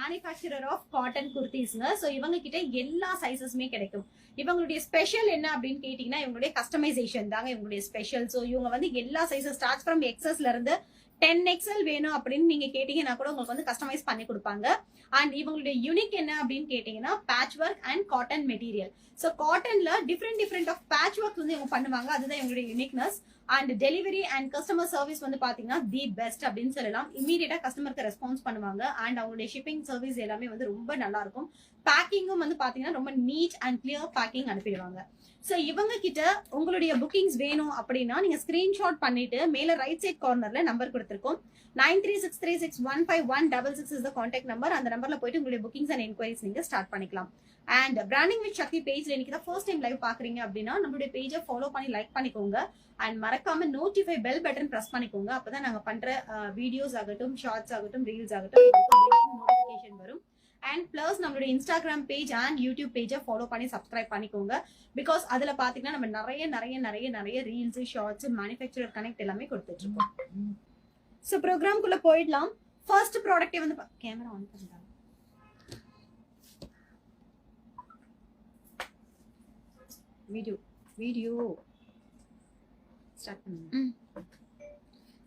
Manufacturer of cotton குர்த்திஸ்ங்க. So இவங்க கிட்ட எல்லா சைசஸுமே கிடைக்கும். இவங்களுடைய ஸ்பெஷல் என்ன அப்படின்னு கேட்டீங்கன்னா இவங்களுடைய கஸ்டமைசேஷன் தாங்க இவங்களுடைய ஸ்பெஷல். ஸோ இவங்க வந்து எல்லா சைஸஸ் ஸ்டார்ட் ஃப்ரம் எக்ஸஸ்ல இருந்து 10XL வேணும் அப்படின்னு நீங்க கேட்டீங்கன்னா கூட உங்களுக்கு வந்து கஸ்டமைஸ் பண்ணி கொடுப்பாங்க. அண்ட் இவங்களுடைய யூனிக் என்ன அப்படின்னு கேட்டீங்கன்னா patch work and cotton material. So காட்டன்ல டிஃப்ரெண்ட் ஆஃப் பேட்ச் ஒர்க் வந்து இவங்க பண்ணுவாங்க. அதுதான் இவங்களுடைய uniqueness. And delivery and customer service வந்து பாத்தீங்கன்னா தி பெஸ்ட் அப்படின்னு சொல்லலாம். இமீடியட்டா கஸ்டமருக்கு ரெஸ்பான்ஸ் பண்ணுவாங்க. அண்ட் அவங்களுடைய ஷிப்பிங் சர்வீஸ் எல்லாமே வந்து ரொம்ப நல்லா இருக்கும். பேக்கிங்கும் வந்து பாத்தீங்கன்னா ரொம்ப நீட் அண்ட் கிளியர் பேக்கிங் அனுப்பிடுவாங்க. சோ இவங்க கிட்ட உங்களுடைய புக்கிங்ஸ் வேணும் அப்படின்னா நீங்க ஸ்கிரீன்ஷாட் பண்ணிட்டு மேல ரைட் சைட் கார்னர்ல நம்பர் கொடுத்திருக்கோம். 9363615166 இஸ் த கான்டாக்ட் நம்பர். அந்த நம்பர்ல போயிட்டு உங்களுடைய புக்கிங்ஸ் அண்ட் என்கொயரிஸ் நீங்க ஸ்டார்ட் பண்ணிக்கலாம். அண்ட் பிராண்டிங் வித் சக்தி பேஜ்ல இன்னைக்கு தான் ஃபர்ஸ்ட் டைம் லைவ் பாக்குறீங்க அப்படின்னா நம்மளுடைய பேஜை ஃபாலோ பண்ணி லைக் பண்ணிக்கோங்க. அண்ட் மறக்காம நோட்டிஃபை பெல் பட்டன் பிரஸ் பண்ணிக்கோங்க. அப்பதான் நாங்க பண்ற வீடியோஸ் ஆகட்டும், ஷார்ட்ஸ் ஆகட்டும், ரீல்ஸ் ஆகட்டும் நோட்டிபிகேஷன் வரும். அண்ட் பிளஸ் நம்மளுடைய இன்ஸ்டாகிராம் பேஜ் அண்ட் யூடியூப் பேஜை ஃபாலோ பண்ணி சப்ஸ்கிரைப் பண்ணிக்கோங்க. பிகாஸ் அதுல பாத்தீங்கன்னா நம்ம நிறைய ரீல்ஸ், ஷார்ட்ஸ், மேனுஃபேக்சரர் கனெக்ட் எல்லாமே கொடுத்துட்டு இருக்கோம். ஸோ ப்ரோக்ராம்குள்ள போயிடலாம். ஃபர்ஸ்ட் ப்ராடக்டே வந்து கேமரா ஆன் பண்ணுறாங்க. வீடியோ ஸ்டார்ட் பண்ணுங்க.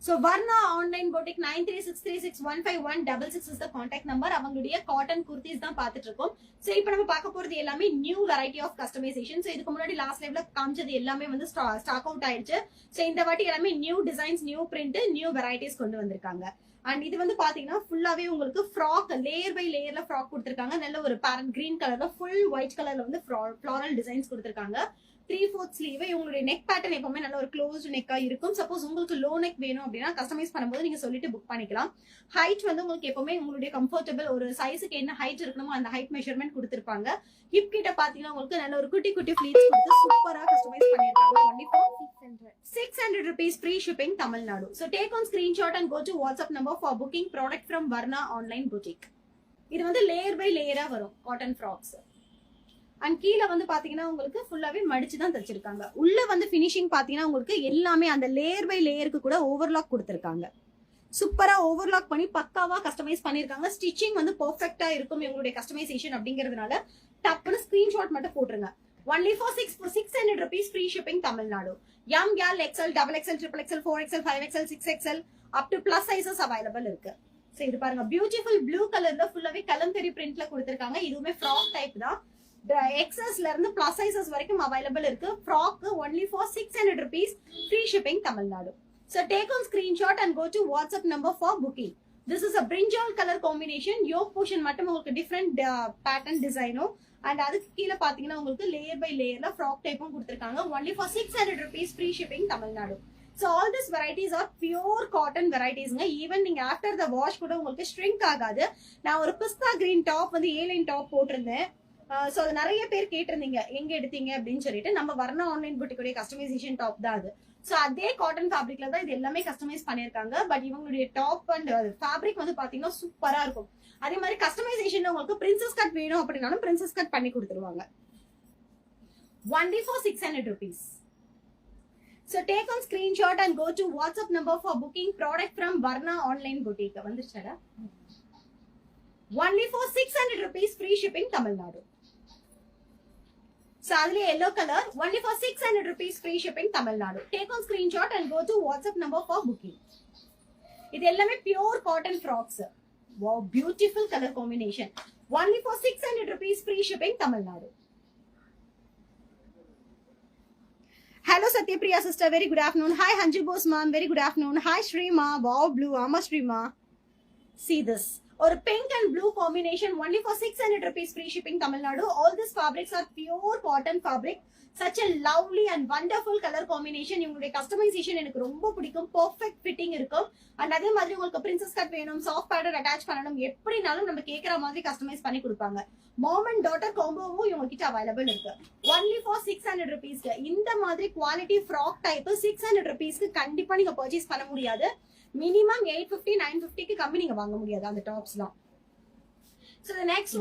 So Varna online boutique 9363615166 is the contact number. அவங்களுடைய காட்டன் குர்த்திஸ் தான் பார்த்துட்டு இருக்கோம். சோ இப்போ நம்ம பார்க்க போறது எல்லாமே new variety of customisation. So இதுக்கு முன்னாடி லாஸ்ட் லைவ்ல காமிச்சது எல்லாமே வந்து ஸ்டாக் அவுட் ஆயிடுச்சு. சோ இந்த வாட்டி எல்லாமே new designs, new print, new varieties கொண்டு வந்திருக்காங்க. அண்ட் இது வந்து பாத்தீங்கன்னா ஃபுல்லாவே உங்களுக்கு ஃப்ராக் லேயர் பை லேயர்ல ஃப்ராக் கொடுத்திருக்காங்க. நல்ல ஒரு பேரண்ட் கிரீன் கலர்ல ஃபுல் ஒயிட் கலர்ல வந்து ஃப்ளாரல் டிசைன்ஸ் கொடுத்திருக்காங்க. 3/4 ஸ்லீவ். இவங்களுடைய நெக் பேட்டர்ன் எப்பவுமே நல்ல ஒரு க்ளோஸ்ட் நெக்கா இருக்கும். சப்போஸ் உங்களுக்கு லோ நெக் வேணும் அப்படின்னா கஸ்டமைஸ் பண்ணும்போது நீங்க சொல்லிட்டு புக் பண்ணிக்கலாம். ஹைட் வந்து உங்களுக்கு எப்பவுமே உங்களுடைய கம்ஃபர்டபிள் ஒரு சைஸுக்கு என்ன ஹைட் இருக்கணுமோ அந்த ஹைட் மெஷர்மெண்ட் கொடுத்திருப்பாங்க. ஹிப் கிட்ட பாத்தீங்கன்னா உங்களுக்கு நல்ல ஒரு குட்டி ஃபிளீட்ஸ் கொடுத்து சூப்பரா கஸ்டமைஸ் பண்ணிருக்காங்க. only for 600 rupees free shipping Tamil Nadu. So take on screenshot and go to WhatsApp number for booking product from Varna online boutique. இது வந்து லேயர் பை லேயரா வரும் காட்டன் ஃப்ராக்ஸ். அண்ட் கீழே வந்து பாத்தீங்கன்னா உங்களுக்கு ஃபுல்லாவே மடிச்சு தான் தச்சிருக்காங்க. உள்ள வந்து பினிஷிங் பாத்தீங்கன்னா உங்களுக்கு எல்லாமே அந்த லேயர் பை லேயருக்கு கூட ஓவர்லாக் கொடுத்திருக்காங்க. சூப்பரா ஓவர்லாக் பண்ணி பக்காவா கஸ்டமைஸ் பண்ணிருக்காங்க. ஸ்டிச்சிங் வந்து பெர்ஃபெக்ட்டா இருக்கும் இவங்களுடைய கஸ்டமைசேஷன் அப்படிங்கிறதுனால டப்புன்னு ஸ்கிரீன்ஷாட் மட்டும் போட்டுருங்க. only for 600 rupees free shipping Tamil Nadu. M, L, XL, XXL, XXL, 4XL, 5XL, 6XL up to plus sizes available இருக்கு. சோ இது பாருங்க பியூட்டிஃபுல் ப்ளூ கலர்ல ஃபுல்லாவே கலம்கரி பிரிண்ட்ல கொடுத்திருக்காங்க. இதுவுமே ஃப்ராக் டைப் தான். எக்ஸஸ்ல இருந்து பிளஸ் சைசஸ் வரைக்கும் அவைலபிள் இருக்கு. Frock only for 600 rupees free shipping Tamil Nadu. So take on screenshot and go to WhatsApp number for booking. This is a brinjal color combination. yoke portion மட்டும் உங்களுக்கு டிஃபரெண்ட் பேட்டர்ன் டிசைனும் and அதுக்கு கீழே பாத்தீங்கன்னா உங்களுக்கு layer by லேயர்ல frock டைப்பும் கொடுத்திருக்காங்க. only for 600 rupees free shipping Tamil Nadu. So all these varieties are pure cotton varieties. Even நீங்க after the wash கூட உங்களுக்கு shrink ஆகாது. நான் ஒரு பிஸ்தா கிரீன் டாப் வந்து A-line டாப் போட்டிருந்தேன். சோ அது நிறைய பேர் கேட்டிருந்தீங்க எங்க எடுத்தீங்க அப்படின்னு சொல்லிட்டு. நம்ம வர்ணா ஆன்லைன் புட்டிக்குடைய கஸ்டமைசேஷன் டாப் தான் அது. சோ அதே காட்டன் ஃபேப்ரிக்ல தான் இது எல்லாமே கஸ்டமைஸ் பண்ணிருக்காங்க. பட் இவங்களுடைய டாப் அண்ட் ஃபேப்ரிக் வந்து பாத்தீங்கன்னா சூப்பரா இருக்கும். அதே மாதிரி கஸ்டமைசேஷன் உங்களுக்கு பிரின்சஸ் கட் வேணும் அப்படின்னாலும் பிரின்சஸ் கட் பண்ணி கொடுத்துருவாங்க. only for 600 rupees. So take on screenshot and go to WhatsApp number for booking product from Varna online boutique. வந்துருச்சடா. only for 600 rupees free shipping Tamil Nadu. So அதுல yellow color only for 600 rupees free shipping Tamil Nadu. Take on screenshot and go to WhatsApp number for booking. இது எல்லாமே pure cotton frocks. Wow, beautiful color combination. only for 600 rupees free shipping Tamil Nadu. Hello Satyapriya sister, very good afternoon. Hi Hanju Bose ma'am, very good afternoon. Hi Shrima, wow blue, ama Shrima. See this. Or pink and blue combination only for 600 rupees free shipping Tamil Nadu. All these fabrics are pure cotton fabric. Such a lovely and wonderful color combination. இவங்களுடைய customisation எனக்கு ரொம்ப பிடிக்கும். Perfect fitting இருக்கும். And அதே மாதிரி உங்களுக்கு princess cut வேணும், soft batter attach பண்ணணும், எப்படினாலும் நம்ம கேக்குற மாதிரி கஸ்டமைஸ் பண்ணி கொடுப்பாங்க. மாம் அண்ட் டாட்டர் காம்போவும் இவங்க கிட்ட அவைலபிள் இருக்கு. only for 600 rupees. இந்த மாதிரி குவாலிட்டி ஃப்ராக் டைப் 600 rupeesக்கு கண்டிப்பா நீங்க பர்ச்சேஸ் பண்ண முடியாது. மினிமம் 850 950க்கு கம்மி நீங்க வாங்க முடியாது அந்த டாப்ஸ்லாம். So the next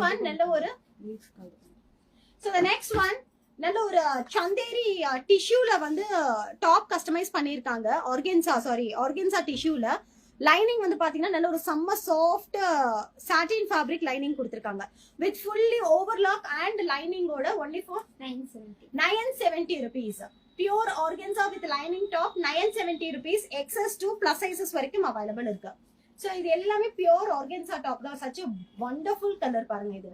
one நல்ல ஒரு சந்தேரி டிஷ்யூல வந்து டாப் கஸ்டமைஸ் பண்ணிருக்காங்க. ஆர்கன்சா டிஷ்யூல லைனிங் வந்து பாத்தீங்கன்னா நல்ல ஒரு செம்ம சாஃப்ட் சாட்டின் ஃபேப்ரிக் லைனிங் கொடுத்திருக்காங்க வித் ஃபுல்லி ஓவர்லாக் அண்ட் லைனிங்கோட only for 970 rupees. Pure organza with lining top 970 rupees. XS to plus sizes வரைக்கும் அவைலபிள் இருக்கு. சோ இது எல்லாமே பியூர் ஆர்கன்சா டாப் தான். சச் வண்டர்ஃபுல் கலர் பாருங்க, இது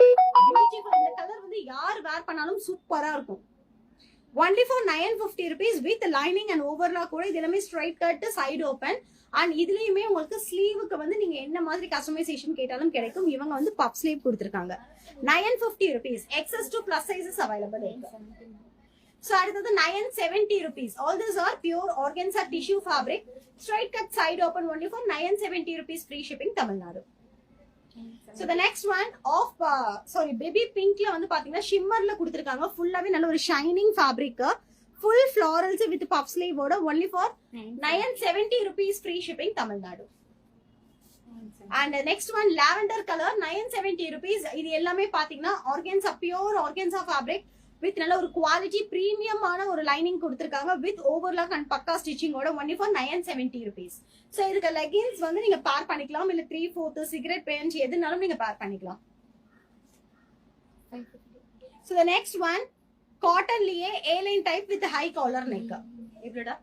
பியூட்டிஃபுல். இந்த கலர் வந்து யார் வேர் பண்ணாலும் சூப்பரா இருக்கும். only for 950 rupees with lining and overlock கூட. இது எல்லாமே straight cut side open and இதுலயுமே உங்களுக்கு ஸ்லீவுக்கு வந்து நீங்க என்ன மாதிரி கஸ்டமைசேஷன் கேட்டாலும் கிடைக்கும். இவங்க வந்து பப் ஸ்லீவ் கொடுத்திருக்காங்க. 950 rupees. XS to plus sizes available இருக்கு. So அடுத்தது 970 rupees. All these are pure organza tissue fabric. Straight cut side open only for 970 rupees. Free shipping Tamil Nadu. So the next one of baby pink la வந்து பாத்தீங்கன்னா shimmerல கொடுத்திருக்காங்க. ஃபுல்லாவே நல்ல ஒரு shining fabric. full florals with puff sleeve ஓட only for 970 rupees. Free shipping Tamil Nadu. And the next one lavender color 970 rupees. இது எல்லாமே பாத்தீங்கன்னா organza pure organza fabric with நல்ல ஒரு குவாலிட்டி பிரீமியம் ஆன ஒரு லைனிங் கொடுத்திருக்காங்க with overlock and பக்கா ஸ்டிச்சிங் ஓட only for 970 rupees. சோ இதுக்கு லெகின்ஸ் வந்து நீங்க பேர் பண்ணிக்கலாம், இல்ல 3/4 சிகரெட் பேண்ட் எதுனாலும் நீங்க பேர் பண்ணிக்கலாம். So the next one காட்டன்லயே A-line type with high collar neck. எப்படிடா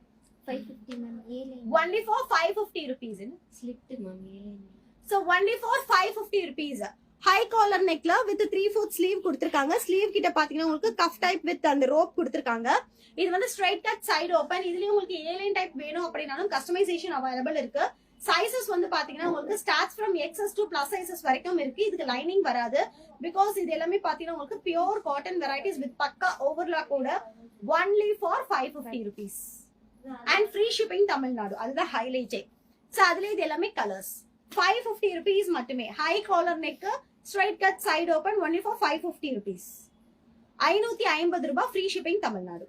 550 ma'am. A-line only for 550 rupees. slit ma'am. A-line. So only for 550 rupees. High collar நெக்ல வித் 3/4 ஸ்லீவ் கொடுத்திருக்காங்க. ஸ்லீவ் கிட்ட பாத்தீங்கன்னா உங்களுக்கு கஃப் டைப் வித் அந்த ரோப் கொடுத்திருக்காங்க. இது வந்து ஸ்ட்ரைட் கட் சைடு ஓபன். இதுலயும் உங்களுக்கு ஏலைன் டைப் வேணும் அப்படினாலும் கஸ்டமைசேஷன் அவைலபிள் இருக்கு. சைசஸ் வந்து பாத்தீங்கன்னா உங்களுக்கு starts from XS to plus sizes வரைக்கும் இருக்கு. இதுக்கு லைனிங் வராது பிகாஸ் இது எல்லாமே பாத்தீங்கன்னா உங்களுக்கு பியூர் காட்டன் வெரைட்டிஸ் வித் பக்கா ஓவர்லாக் ஓட only for 550 rupees. And free shipping Tamil Nadu. அதுதான் ஹைலைட்டே. சோ அதுல இது எல்லாமே கலர்ஸ். 550 rupees மட்டுமே. High collar neck straight cut side open only for 550 rupees. 550 ரூபாய். free shipping Tamil Nadu.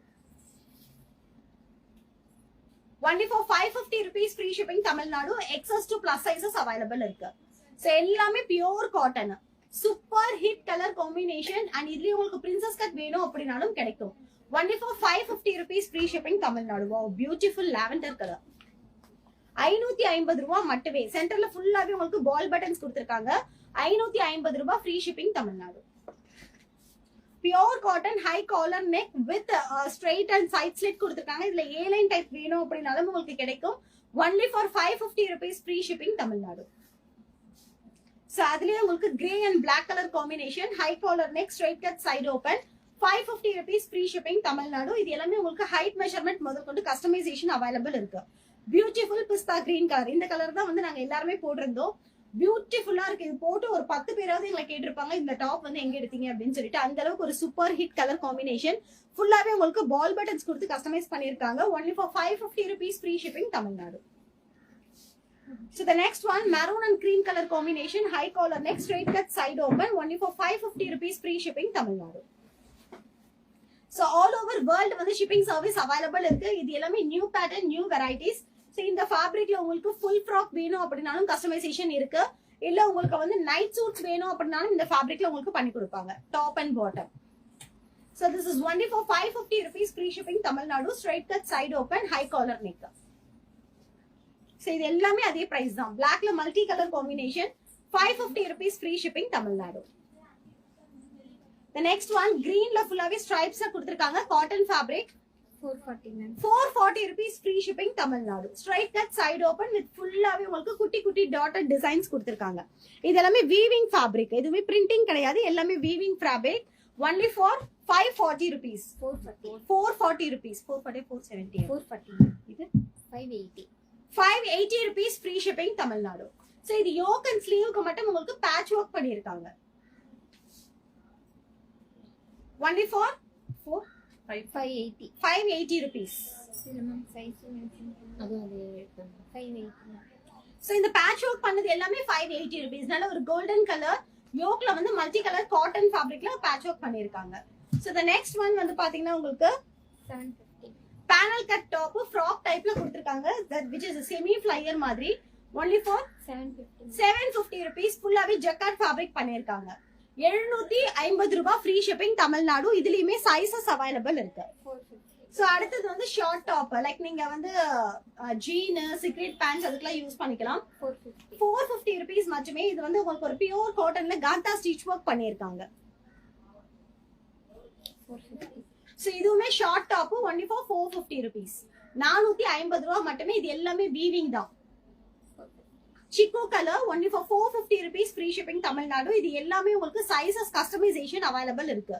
only for 550 rupees. free shipping Tamil Nadu. XS to plus sizes available இருக்கு. So எல்லாமே pure cotton. Super hit colour combination and இதுலயும் உங்களுக்கு princess cut வேணும் அப்படினாலும் கிடைக்கும். only for 550 rupees. free shipping Tamil Nadu. wow, beautiful lavender color. 550 ரூபாய் மட்டுமே. சென்டர்ல ஃபுல்லாவே உங்களுக்கு பால் பட்டன்ஸ் கொடுத்திருக்காங்க. 550 ரூபாய். Free shipping Tamil Nadu. Pure cotton high collar neck with straight and side slit கொடுத்திருக்காங்க. இதுல A-line டைப் வேணும் அப்படினாலும் உங்களுக்கு கிடைக்கும். only for 550 rupees. Free shipping Tamil Nadu. So அதுலயே உங்களுக்கு grey and black colour combination high collar neck straight cut side open 550 rupees. Free shipping Tamil Nadu. இது எல்லாமே உங்களுக்கு ஹைட் மெஷர்மெண்ட் முதற்கொண்டு கஸ்டமைசேஷன் அவைலபிள் இருக்கு. Beautiful pista green colour. இந்த கலர் தான் வந்து நாங்க எல்லாருமே போட்டிருந்தோம். பியூட்டிஃபுல்லா இருக்கு. இது போட்டு ஒரு 10 பேராவது எங்களை கேட்டிருப்பாங்க இந்த டாப் வந்து எங்க எடுத்தீங்க அப்படின்னு சொல்லிட்டு. அந்த அளவுக்கு ஒரு சூப்பர் ஹிட் கலர் காம்பினேஷன். ஃபுல்லாவே உங்களுக்கு பால் பட்டன்ஸ் கொடுத்து கஸ்டமைஸ் பண்ணிருக்காங்க. only for 550 rupees. free shipping Tamil Nadu. So the next one maroon and cream color combination high collar neck straight cut side open only for 550 rupees. free shipping Tamil Nadu. So all over world வந்து shipping service available இருக்கு. இது எல்லாமே new pattern new varieties. So இந்த ஃபேப்ரிக்ல உங்களுக்கு full frock வேணும் அப்படினாலும் customisation இருக்கு. இல்ல உங்களுக்கு வந்து நைட் சூட்ஸ் வேணும் அப்படினாலும் இந்த ஃபேப்ரிக்ல உங்களுக்கு பண்ணி கொடுப்பாங்க top and bottom. So this is only for 550 rupees. free shipping Tamil Nadu. straight cut side open high collar neck. So இது எல்லாமே அதே பிரைஸ் தான். blackல multi colour combination 550 rupees. free shipping Tamil Nadu. The next one greenல ஃபுல்லாவே ஸ்ட்ரைப்ஸ் கொடுத்திருக்காங்க. Cotton fabric 440 ma'am. 440 rupees. free shipping Tamil Nadu. straight cut side open with ஃபுல்லாவே உங்களுக்கு குட்டி குட்டி டாட்டட் டிசைன்ஸ் கொடுத்திருக்காங்க. இது எல்லாமே வீவிங் ஃபேப்ரிக். எதுவுமே பிரிண்டிங் கிடையாது. எல்லாமே weaving fabric. only for 540 rupees. 440 rupees. 440 470. 440 இது 580. 580 rupees. free shipping Tamil Nadu. So இது யோக் அண்ட் ஸ்லீவுக்கு மட்டும் உங்களுக்கு பேட்ச் வொர்க் பண்ணிருக்காங்க. only for 580 rupees. இல்ல மேம் சைஸ் அது 580. சோ இந்த பேட்ச் வொர்க் பண்ணது எல்லாமே 580 rupees. நல்ல ஒரு கோல்டன் கலர் யோக்ல வந்து மல்டி கலர் காட்டன் ஃபேப்ரிக்ல பேட்ச் வொர்க் பண்ணிருக்காங்க. சோ the next one வந்து பாத்தீங்கன்னா உங்களுக்கு 750 பேனல் கட் டாப் ஃப்ராக் டைப்ல கொடுத்திருக்காங்க. that which is a semi flyer மாதிரி. only for 750 rupees. ஃபுல்லாவே ஜக்கார்ட் ஃபேப்ரிக் பண்ணிருக்காங்க. 750 ரூபாய். Free shipping Tamil Nadu. இதுலயுமே சைசஸ் அவைலபிள் இருக்கு. சோ அடுத்தது வந்து ஷார்ட் டாப் லைக் நீங்க வந்து ஜீன் சீக்ரெட் பேண்ட்ஸ் அதுக்கெல்லாம் யூஸ் பண்ணிக்கலாம். 450. 450 rupees மட்டுமே. இது வந்து உங்களுக்கு ஒரு பியூர் காட்டன்ல காந்தா ஸ்டிச் ஒர்க் பண்ணிருக்காங்க. 450. சோ இதுவுமே short top only for 450 rupees. 450 ரூபாய் மட்டுமே. இது எல்லாமே வீவிங் தான். Chicco colour only for 450 rupees. Free shipping Tamil Nadu. இது எல்லாமே உங்களுக்கு சைஸஸ் கஸ்டமைசேஷன் அவைலபிள் இருக்கு.